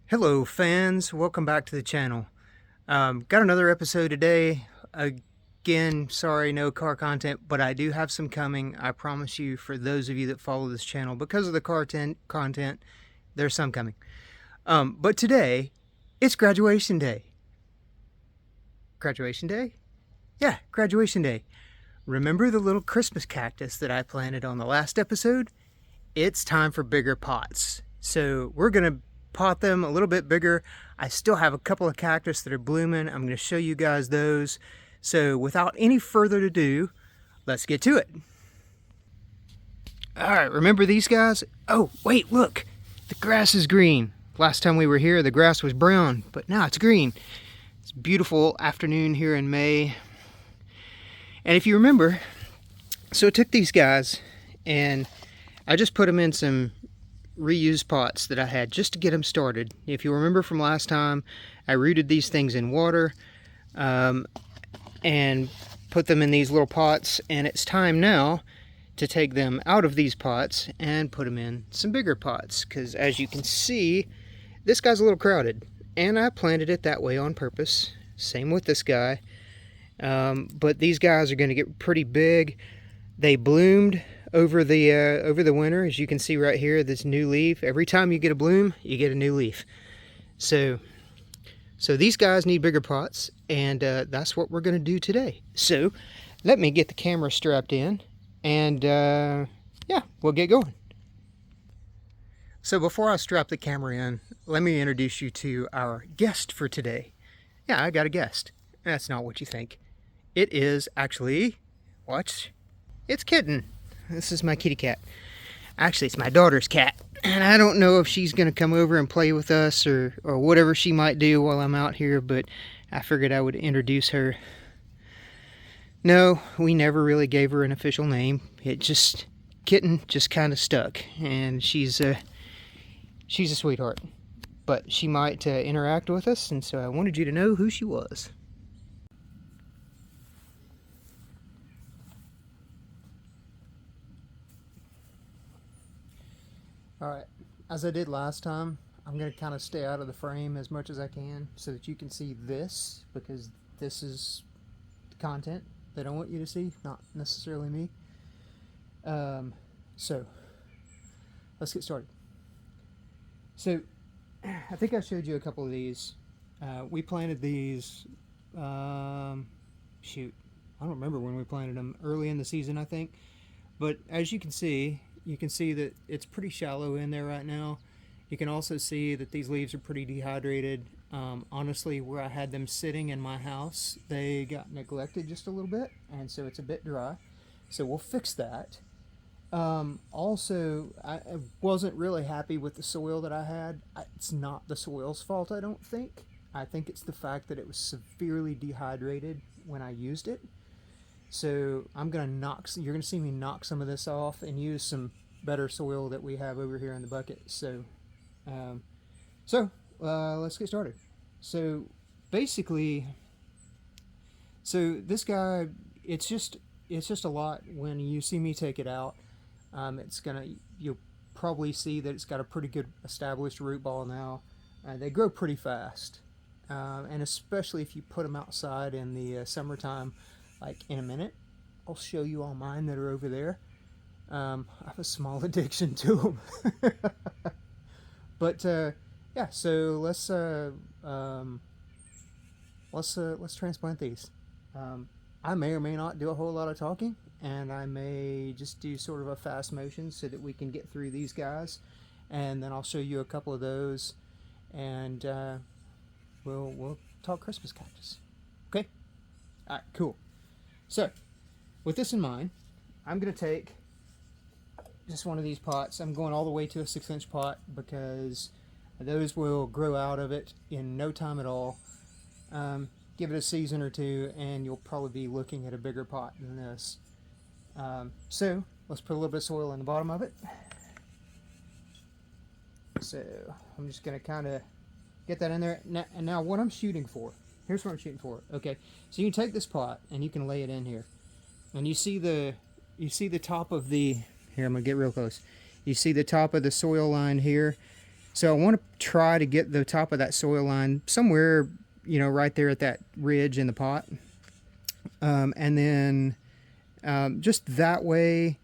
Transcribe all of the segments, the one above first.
Hello fans, welcome back to the channel. Got another episode today. Again, sorry, no car content, but I do have some coming. I promise you, for those of you that follow this channel, because of the car content, there's some coming. But today, it's graduation day. Graduation day? Yeah, graduation day. Remember the little Christmas cactus that I planted on the last episode? It's time for bigger pots. So we're going to pot them a little bit bigger. I still have a couple of cactus that are blooming. I'm going to show you guys those. So without any further ado, let's get to it. All right, remember these guys? Oh, wait, look. The grass is green. Last time we were here, the grass was brown, but now it's green. It's a beautiful afternoon here in May. And if you remember, so I took these guys and I just put them in some reused pots that I had just to get them started. If you remember from last time, I rooted these things in water and put them in these little pots, and it's time now to take them out of these pots and put them in some bigger pots, because as you can see, this guy's a little crowded, and I planted it that way on purpose. Same with this guy, but these guys are going to get pretty big. They bloomed over the winter, as you can see right here, this new leaf. Every time you get a bloom, you get a new leaf. So these guys need bigger pots, and that's what we're going to do today. So let me get the camera strapped in, and yeah, we'll get going. So before I strap the camera in, let me introduce you to our guest for today. Yeah, I got a guest. That's not what you think. It is actually, watch, it's Kitten. This is my kitty cat. Actually, it's my daughter's cat. And I don't know if she's going to come over and play with us or whatever she might do while I'm out here, but I figured I would introduce her. No, we never really gave her an official name. Kitten just kind of stuck. And she's a sweetheart. But she might interact with us, and so I wanted you to know who she was. Alright, as I did last time, I'm going to kind of stay out of the frame as much as I can so that you can see this, because this is the content that I want you to see, not necessarily me. So, let's get started. So, I think I showed you a couple of these. We planted these, shoot, I don't remember when we planted them, early in the season I think. But as you can see that it's pretty shallow in there right now. You can also see that these leaves are pretty dehydrated. Honestly, where I had them sitting in my house, they got neglected just a little bit, and so it's a bit dry. So we'll fix that. Also, I wasn't really happy with the soil that I had. It's not the soil's fault, I don't think. I think it's the fact that it was severely dehydrated when I used it. So I'm gonna you're gonna see me knock some of this off and use some better soil that we have over here in the bucket. So let's get started. So basically, this guy, it's just a lot. When you see me take it out, you'll probably see that it's got a pretty good established root ball now. They grow pretty fast, and especially if you put them outside in the summertime. Like in a minute, I'll show you all mine that are over there. I have a small addiction to them. But yeah, so let's transplant these. I may or may not do a whole lot of talking, and I may just do sort of a fast motion so that we can get through these guys, and then I'll show you a couple of those, and we'll talk Christmas cactus. Okay? All right, cool. So, with this in mind, I'm going to take just one of these pots. I'm going all the way to a 6-inch pot because those will grow out of it in no time at all. Give it a season or two and you'll probably be looking at a bigger pot than this. So, let's put a little bit of soil in the bottom of it. So, I'm just going to kind of get that in there. And now what I'm shooting for. Here's what I'm shooting for. Okay, so you can take this pot and you can lay it in here, and you see the top of the. Here, I'm gonna get real close. You see the top of the soil line here. So I want to try to get the top of that soil line somewhere, right there at that ridge in the pot. And then just that way,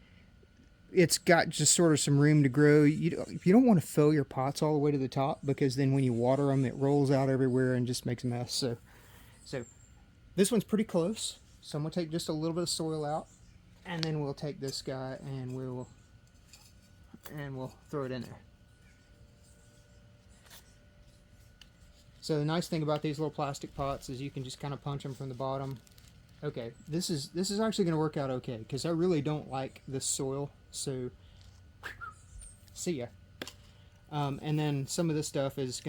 it's got just sort of some room to grow. You don't want to fill your pots all the way to the top, because then when you water them, it rolls out everywhere and just makes a mess. So this one's pretty close. So I'm gonna take just a little bit of soil out, and then we'll take this guy and we'll throw it in there. So the nice thing about these little plastic pots is you can just kind of punch them from the bottom. Okay, this is actually going to work out okay, because I really don't like this soil. So see ya. And then some of this stuff is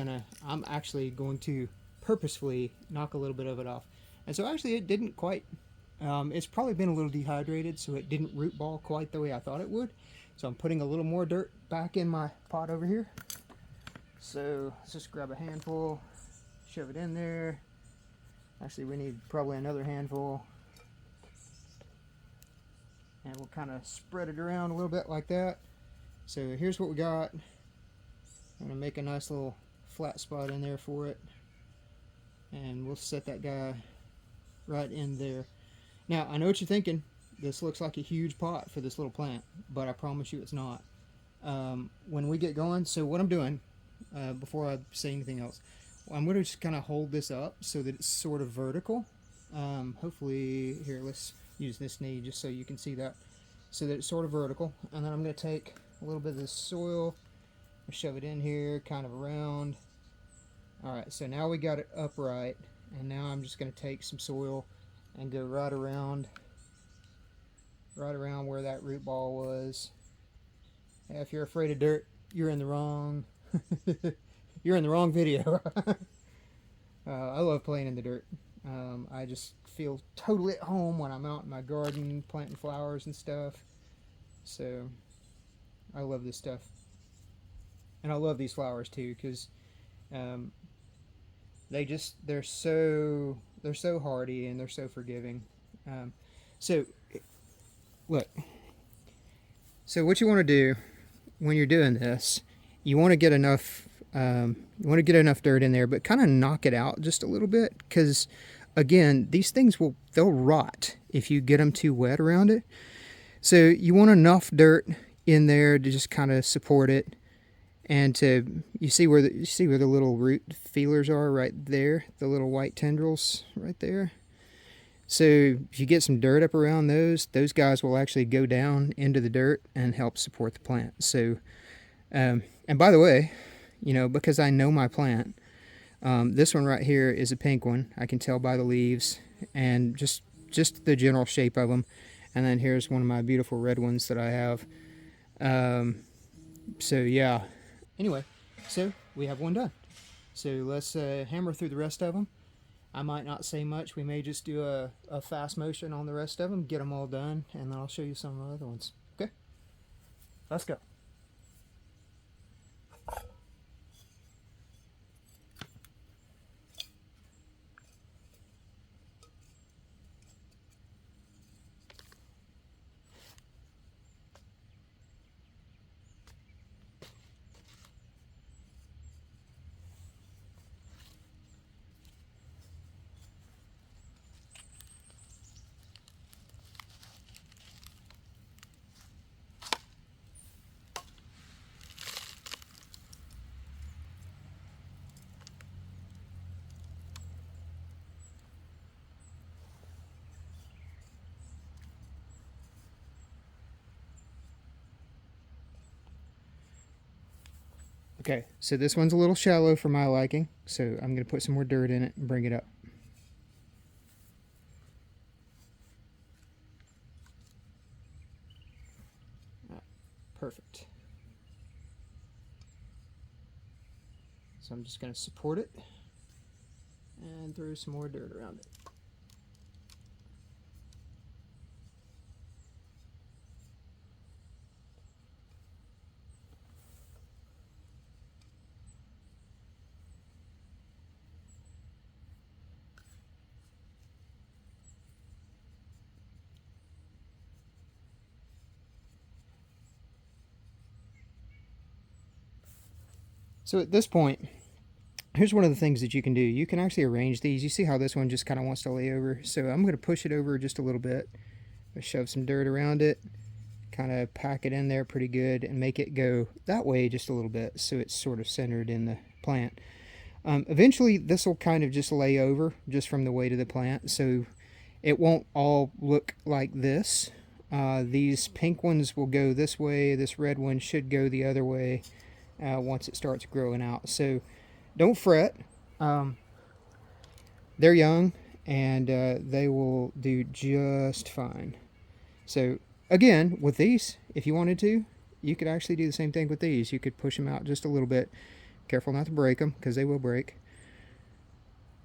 I'm actually going to purposefully knock a little bit of it off. And so actually it didn't quite, it's probably been a little dehydrated, so it didn't root ball quite the way I thought it would. So I'm putting a little more dirt back in my pot over here. So let's just grab a handful, shove it in there. Actually, we need probably another handful. And we'll kind of spread it around a little bit like that. So here's what we got. I'm going to make a nice little flat spot in there for it. And we'll set that guy right in there. Now, I know what you're thinking. This looks like a huge pot for this little plant, but I promise you it's not. When we get going, so what I'm doing, before I say anything else, I'm going to just kind of hold this up so that it's sort of vertical. Hopefully, here, let's use this knee just so you can see that. So that it's sort of vertical. And then I'm going to take a little bit of this soil, shove it in here, kind of around. Alright, so now we got it upright. And now I'm just going to take some soil and go right around where that root ball was. Yeah, if you're afraid of dirt, you're in the wrong you're in the wrong video. I love playing in the dirt. I just feel totally at home when I'm out in my garden planting flowers and stuff. So I love this stuff. And I love these flowers too, because they're so hardy and they're so forgiving. So look, so what you want to do when you're doing this, you want to get enough dirt in there, but kind of knock it out just a little bit, because again, these things they'll rot if you get them too wet around it. So you want enough dirt in there to just kind of support it, and you see where the little root feelers are right there, the little white tendrils right there. So if you get some dirt up around those guys will actually go down into the dirt and help support the plant. So, and by the way, because I know my plant, this one right here is a pink one. I can tell by the leaves and just the general shape of them. And then here's one of my beautiful red ones that I have. So yeah. Anyway, so we have one done. So let's hammer through the rest of them. I might not say much. We may just do a fast motion on the rest of them, get them all done, and then I'll show you some of the other ones. Okay? Let's go. Okay, so this one's a little shallow for my liking, so I'm going to put some more dirt in it and bring it up. Perfect. So I'm just going to support it and throw some more dirt around it. So at this point, here's one of the things that you can do. You can actually arrange these. You see how this one just kind of wants to lay over. So I'm going to push it over just a little bit. Shove some dirt around it. Kind of pack it in there pretty good and make it go that way just a little bit so it's sort of centered in the plant. Eventually this will kind of just lay over just from the weight of the plant, so it won't all look like this. These pink ones will go this way, this red one should go the other way once it starts growing out. So don't fret. They're young and they will do just fine. So again, with these, if you wanted to, you could actually do the same thing with these. You could push them out just a little bit. Careful not to break them, because they will break.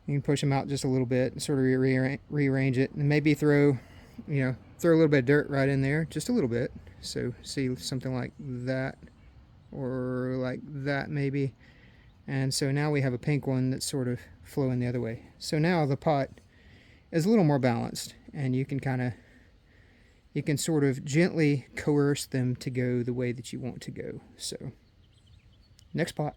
You can push them out just a little bit and sort of rearrange it, and maybe throw a little bit of dirt right in there, just a little bit. So see something like that, or like that maybe. And so now we have a pink one that's sort of flowing the other way. So now the pot is a little more balanced, and you can sort of gently coerce them to go the way that you want to go. So next pot.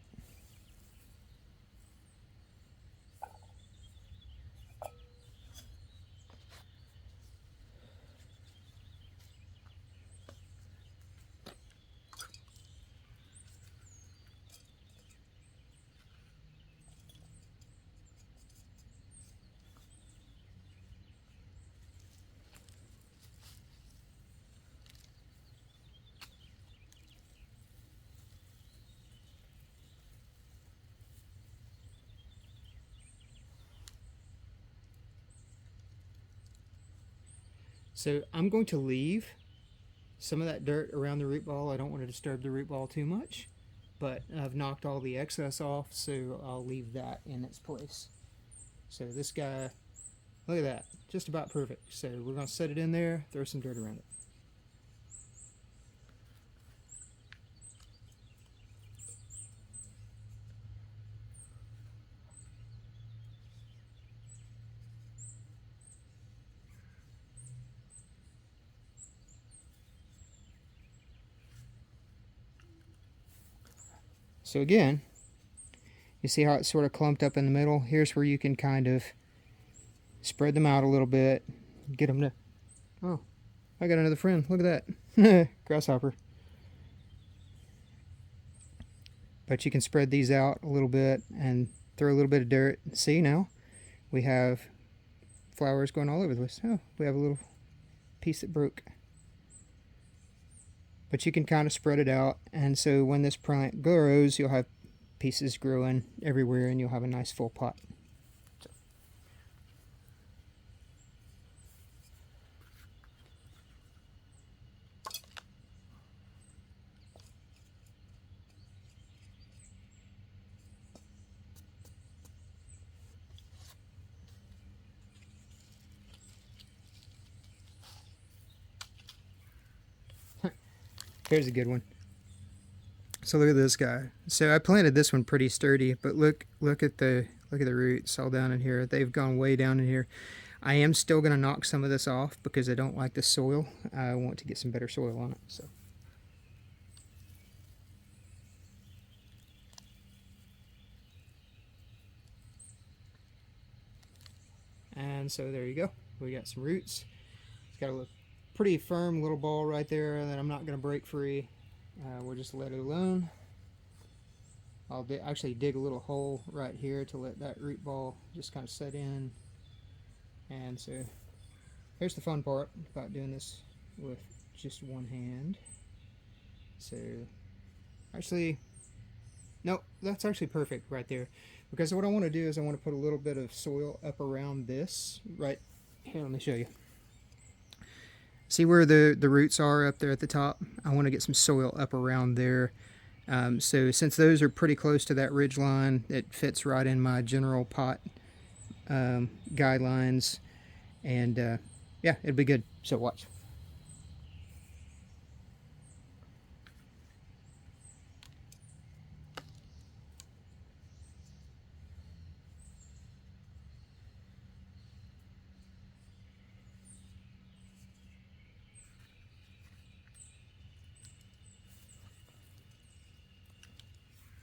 So I'm going to leave some of that dirt around the root ball. I don't want to disturb the root ball too much, but I've knocked all the excess off, so I'll leave that in its place. So this guy, look at that, just about perfect. So we're going to set it in there, throw some dirt around it. So again, you see how it's sort of clumped up in the middle? Here's where you can kind of spread them out a little bit, get them to... Oh, I got another friend. Look at that. Grasshopper. But you can spread these out a little bit and throw a little bit of dirt. See, now we have flowers going all over the place. Oh, we have a little piece that broke. But you can kind of spread it out, and so when this plant grows, you'll have pieces growing everywhere, and you'll have a nice full pot. Here's a good one. So look at this guy. So I planted this one pretty sturdy, but look at the roots all down in here. They've gone way down in here. I am still going to knock some of this off because I don't like the soil. I want to get some better soil on it. So. And so there you go. We got some roots. It's got a pretty firm little ball right there that I'm not going to break free. We'll just let it alone. I'll actually dig a little hole right here to let that root ball just kind of set in. And so here's the fun part about doing this with just one hand. So actually, no, that's actually perfect right there. Because what I want to do is I want to put a little bit of soil up around this right here. Let me show you. See where the roots are up there at the top? I want to get some soil up around there. So since those are pretty close to that ridge line, it fits right in my general pot guidelines. And yeah, it'll be good. So watch.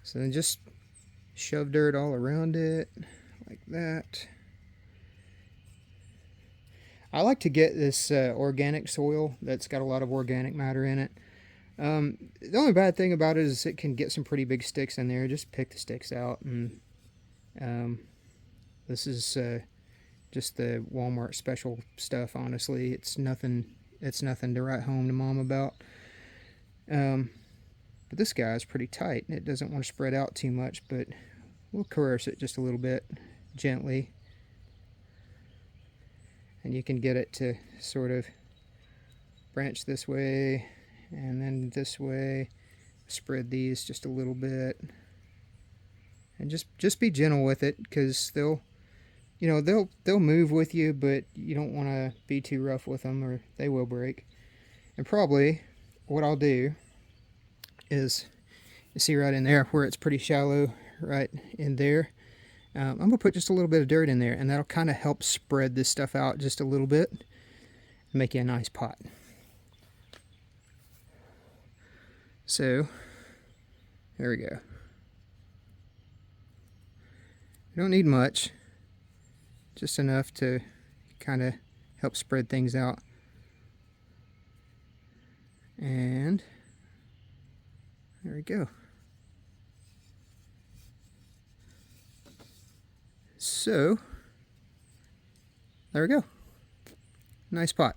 So then just shove dirt all around it like that. I like to get this organic soil that's got a lot of organic matter in it. The only bad thing about it is it can get some pretty big sticks in there. Just pick the sticks out. And this is just the Walmart special stuff. Honestly, it's nothing to write home to Mom about. But this guy is pretty tight, and it doesn't want to spread out too much, but we'll coerce it just a little bit, gently. And you can get it to sort of branch this way, and then this way. Spread these just a little bit. And just be gentle with it, because they'll move with you, but you don't want to be too rough with them, or they will break. And probably what I'll do is, you see right in there where it's pretty shallow, right in there, I'm going to put just a little bit of dirt in there, and that'll kind of help spread this stuff out just a little bit and make you a nice pot. So, there we go. You don't need much, just enough to kind of help spread things out. And there we go. So, there we go. Nice pot.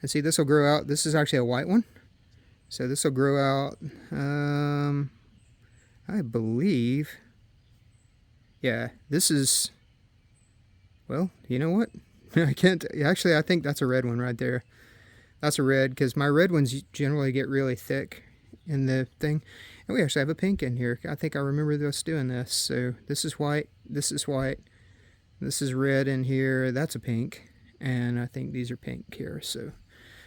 And see, this will grow out. This is actually a white one. So this will grow out, I believe, yeah, this is, well, you know what? I can't, actually, I think that's a red one right there. That's a red, because my red ones generally get really thick in the thing. And we actually have a pink in here. I think I remember us doing this. So this is white, this is white, this is red in here, that's a pink, and I think these are pink here. So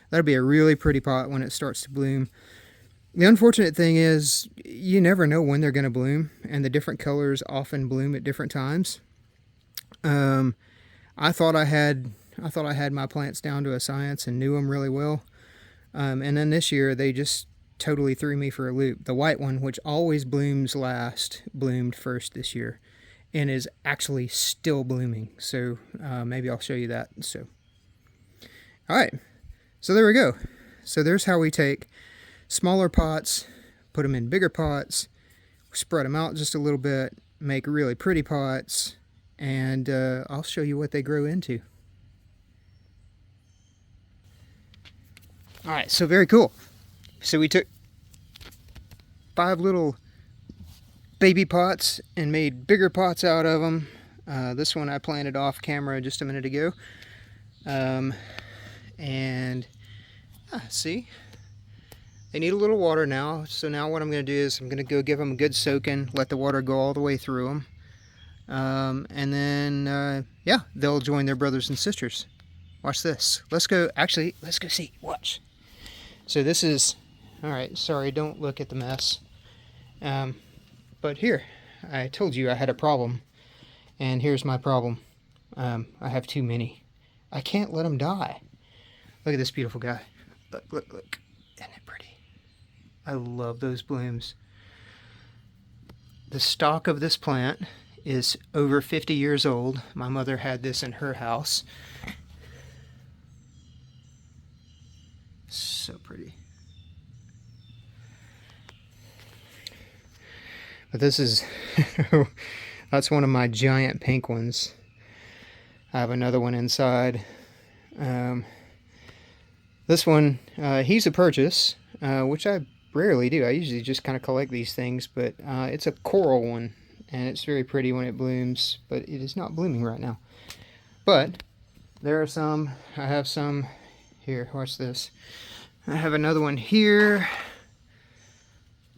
that'll be a really pretty pot when it starts to bloom. The unfortunate thing is you never know when they're going to bloom, and the different colors often bloom at different times. I thought I had my plants down to a science and knew them really well. And then this year they just totally threw me for a loop. The white one, which always blooms last, bloomed first this year and is actually still blooming. So maybe I'll show you that. So, all right. So there we go. So there's how we take smaller pots, put them in bigger pots, spread them out just a little bit, make really pretty pots, and I'll show you what they grow into. Alright, so very cool. So we took 5 little baby pots and made bigger pots out of them. This one I planted off camera just a minute ago. See, they need a little water now. So now what I'm going to do is I'm going to go give them a good soaking, let the water go all the way through them. And then, yeah, they'll join their brothers and sisters. Watch this. Let's go see. Watch. So this is, all right, sorry, don't look at the mess. But here, I told you I had a problem. And here's my problem. I have too many. I can't let them die. Look at this beautiful guy. Look. Isn't it pretty? I love those blooms. The stalk of this plant is over 50 years old. My mother had this in her house. So pretty. But this is, that's one of my giant pink ones. I have another one inside. This one, he's a purchase, which I rarely do. I usually just kind of collect these things, but it's a coral one, and it's very pretty when it blooms, but it is not blooming right now. But there are some. I have some here. Watch this. I have another one here,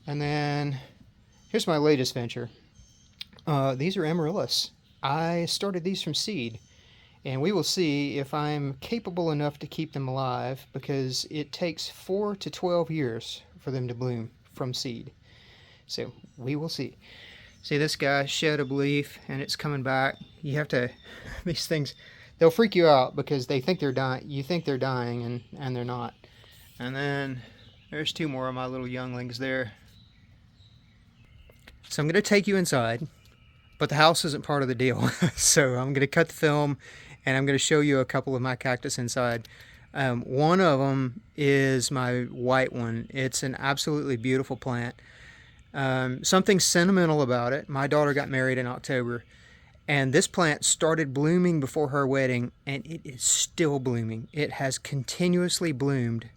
and then here's my latest venture. These are amaryllis. I started these from seed. And we will see if I'm capable enough to keep them alive, because it takes 4 to 12 years for them to bloom from seed. So we will see. See, this guy shed a leaf and it's coming back. You have to, these things, they'll freak you out because they think they're dying. You think they're dying and they're not. And then there's 2 more of my little younglings there. So I'm going to take you inside But the house isn't part of the deal. So I'm going to cut the film and I'm going to show you a couple of my cactus inside. One of them is my white one. It's an absolutely beautiful plant. Something sentimental about it. My daughter got married in October, and this plant started blooming before her wedding, and it is still blooming. It has continuously bloomed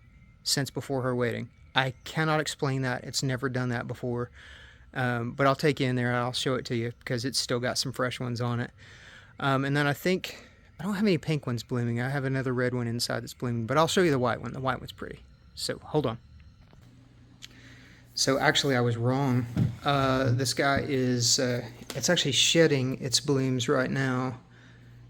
since before her wedding. I cannot explain that. It's never done that before. But I'll take you in there and I'll show it to you because it's still got some fresh ones on it. And then I don't have any pink ones blooming. I have another red one inside that's blooming, but I'll show you the white one. The white one's pretty. So hold on. So actually I was wrong. This guy is, it's actually shedding its blooms right now.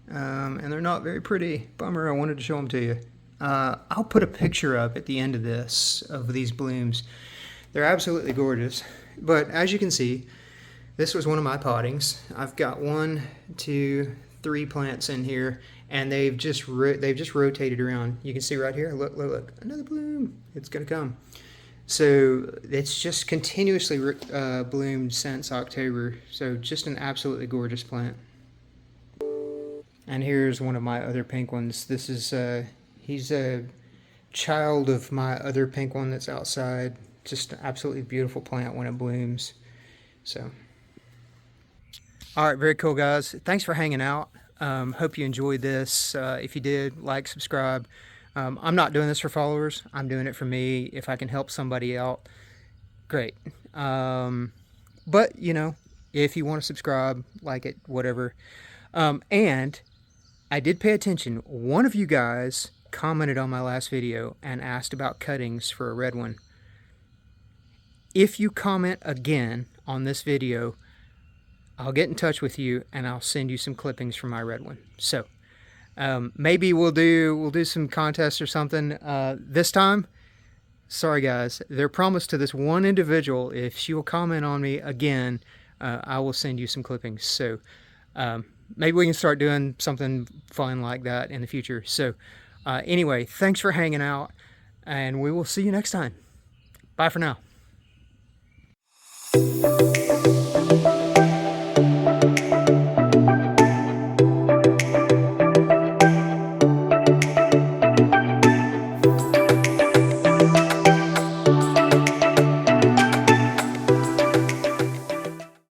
And they're not very pretty. Bummer, I wanted to show them to you. I'll put a picture up at the end of this, of these blooms. They're absolutely gorgeous. But as you can see, this was one of my pottings. I've got 1, 2, 3 plants in here, and they've just rotated around. You can see right here, look, look, look, another bloom. It's gonna come. So it's just continuously bloomed since October. So just an absolutely gorgeous plant. And here's one of my other pink ones. This is he's a child of my other pink one that's outside. Just an absolutely beautiful plant when it blooms. So, all right, very cool, guys. Thanks for hanging out. Hope you enjoyed this. If you did, like, subscribe. I'm not doing this for followers. I'm doing it for me. If I can help somebody out, great. But, you know, if you want to subscribe, like it, whatever. And I did pay attention. One of you guys commented on my last video and asked about cuttings for a red one. If you comment again on this video, I'll get in touch with you and I'll send you some clippings from my red one. So maybe we'll do some contests or something. This time, sorry guys, they're promised to this one individual. If she will comment on me again, I will send you some clippings. So maybe we can start doing something fun like that in the future. So anyway, thanks for hanging out, and we will see you next time. Bye for now.